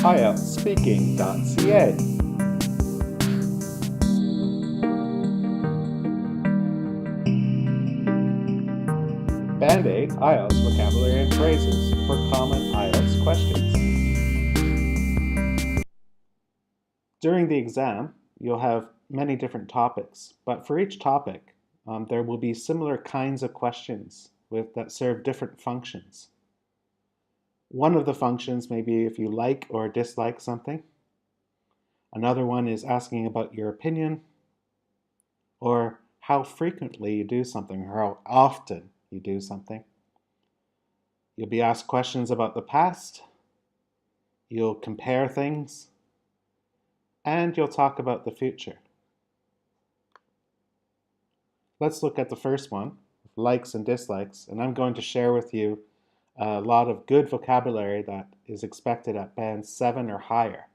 IELTSspeaking.ca. Band-Aid IELTS vocabulary and phrases for common IELTS questions. During the exam, you'll have many different topics, but for each topic, there will be similar kinds of questions that serve different functions. One of the functions may be if you like or dislike something. Another one is asking about your opinion, or how frequently you do something, or how often you do something. You'll be asked questions about the past, you'll compare things, and you'll talk about the future. Let's look at the first one, likes and dislikes, and I'm going to share with you a lot of good vocabulary that is expected at band 7 or higher.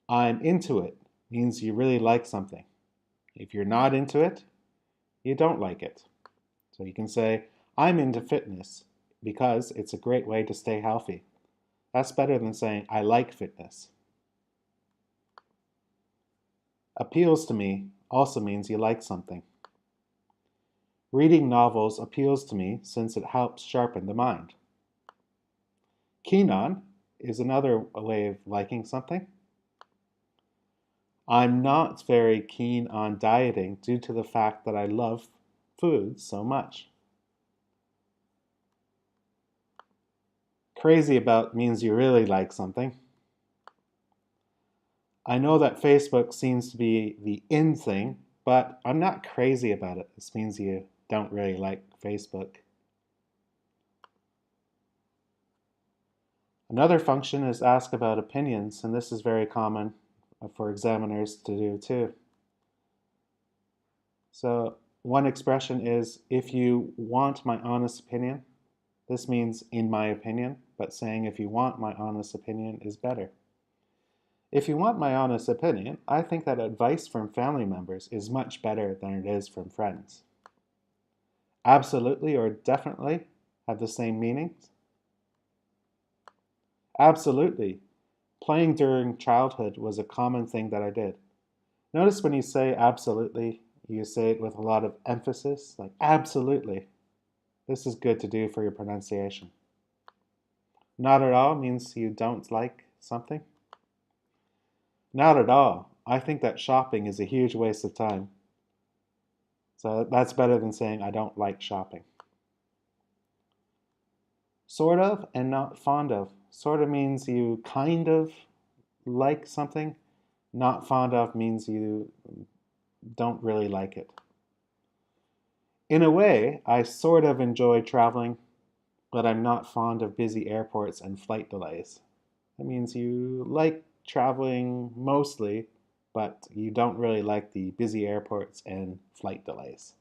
I'm into it means you really like something. If you're not into it, you don't like it. So you can say, I'm into fitness because it's a great way to stay healthy. That's better than saying, I like fitness. Appeals to me also means you like something. Reading novels appeals to me since it helps sharpen the mind. Keen on is another way of liking something. I'm not very keen on dieting due to the fact that I love food so much. Crazy about means you really like something. I know that Facebook seems to be the in thing, but I'm not crazy about it. This means you don't really like Facebook. Another function is ask about opinions, and this is very common for examiners to do too. So one expression is, if you want my honest opinion. This means in my opinion, but saying if you want my honest opinion is better. If you want my honest opinion, I think that advice from family members is much better than it is from friends. Absolutely or definitely have the same meanings. Absolutely. Playing during childhood was a common thing that I did. Notice when you say absolutely, you say it with a lot of emphasis, like absolutely. This is good to do for your pronunciation. Not at all means you don't like something. Not at all. I think that shopping is a huge waste of time. So that's better than saying I don't like shopping. Sort of and not fond of. Sort of means you kind of like something. Not fond of means you don't really like it. In a way, I sort of enjoy traveling, but I'm not fond of busy airports and flight delays. That means you like traveling mostly, but you don't really like the busy airports and flight delays.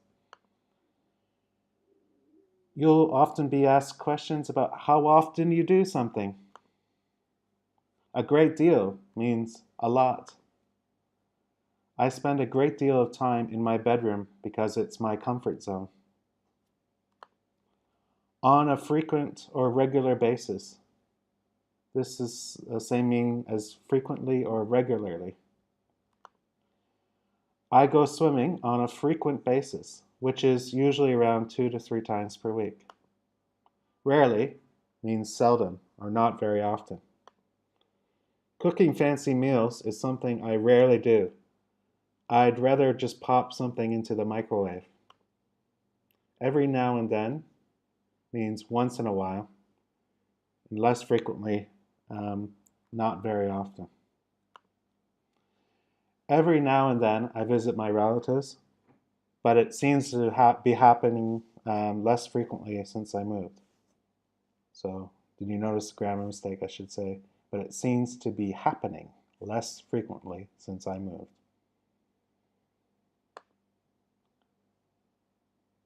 You'll often be asked questions about how often you do something. A great deal means a lot. I spend a great deal of time in my bedroom because it's my comfort zone. On a frequent or regular basis. This is the same meaning as frequently or regularly. I go swimming on a frequent basis, which is usually around 2 to 3 times per week. Rarely means seldom or not very often. Cooking fancy meals is something I rarely do. I'd rather just pop something into the microwave. Every now and then means once in a while, and less frequently, not very often. Every now and then I visit my relatives, but it seems to be happening less frequently since I moved. So, did you notice the grammar mistake? I should say, but it seems to be happening less frequently since I moved.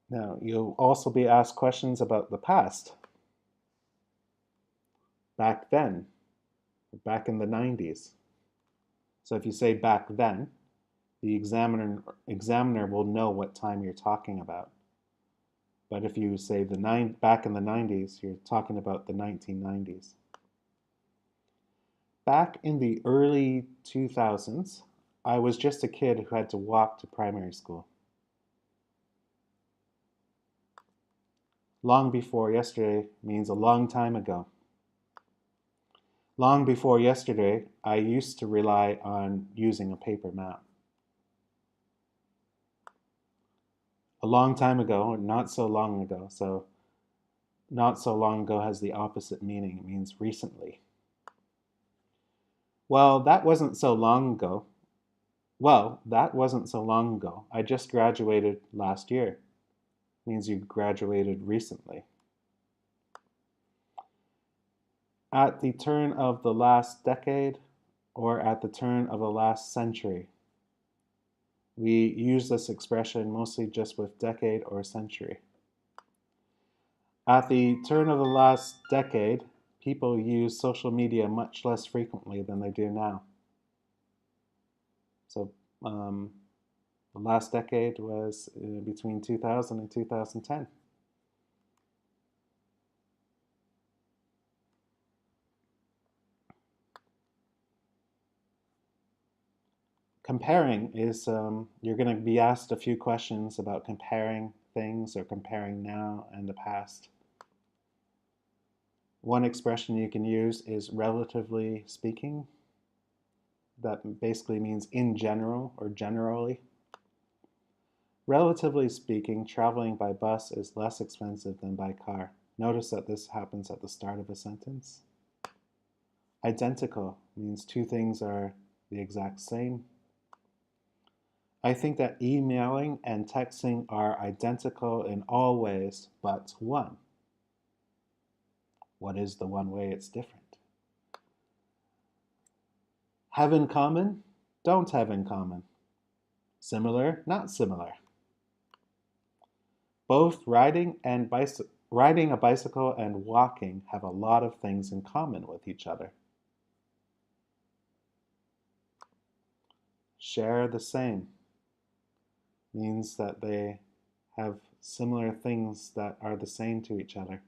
Now, you'll also be asked questions about the past. Back then, back in the 90s. So if you say back then, the examiner will know what time you're talking about. But if you say back in the 90s, you're talking about the 1990s. Back in the early 2000s, I was just a kid who had to walk to primary school. Long before yesterday means a long time ago. Long before yesterday, I used to rely on using a paper map. A long time ago, or not so long ago, so not so long ago has the opposite meaning. It means recently. Well, that wasn't so long ago. Well, that wasn't so long ago. I just graduated last year. It means you graduated recently. At the turn of the last decade or at the turn of the last century. We use this expression mostly just with decade or century. At the turn of the last decade, people use social media much less frequently than they do now. So the last decade was between 2000 and 2010. Comparing is, you're going to be asked a few questions about comparing things or comparing now and the past. One expression you can use is relatively speaking. That basically means in general or generally. Relatively speaking, traveling by bus is less expensive than by car. Notice that this happens at the start of a sentence. Identical means two things are the exact same. I think that emailing and texting are identical in all ways but one. What is the one way it's different? Have in common, don't have in common. Similar, not similar. Both riding a bicycle and walking have a lot of things in common with each other. Share the same means that they have similar things that are the same to each other.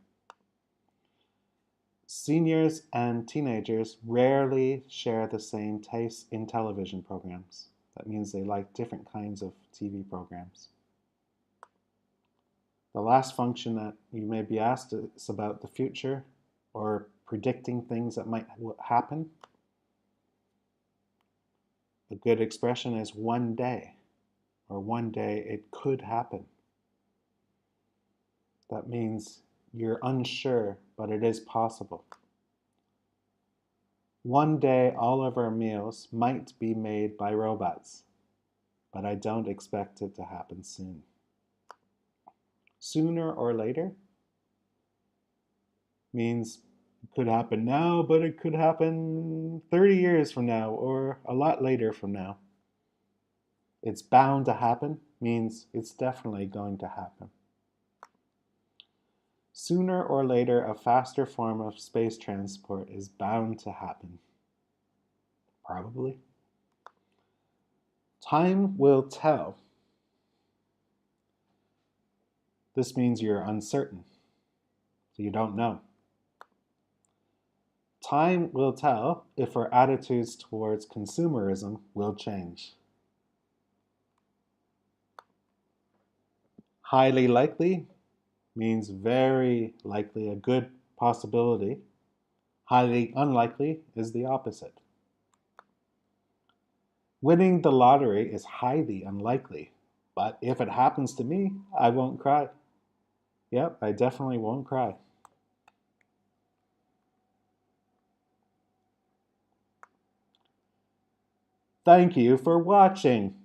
Seniors and teenagers rarely share the same taste in television programs. That means they like different kinds of TV programs. The last function that you may be asked is about the future or predicting things that might happen. A good expression is one day, or one day it could happen. That means you're unsure, but it is possible. One day all of our meals might be made by robots, but I don't expect it to happen soon. Sooner or later means it could happen now, but it could happen 30 years from now or a lot later from now. It's bound to happen means it's definitely going to happen. Sooner or later, a faster form of space transport is bound to happen. Probably. Time will tell. This means you're uncertain, so you don't know. Time will tell if our attitudes towards consumerism will change. Highly likely means very likely, a good possibility. Highly unlikely is the opposite. Winning the lottery is highly unlikely, but if it happens to me, I won't cry. Yep, I definitely won't cry. Thank you for watching.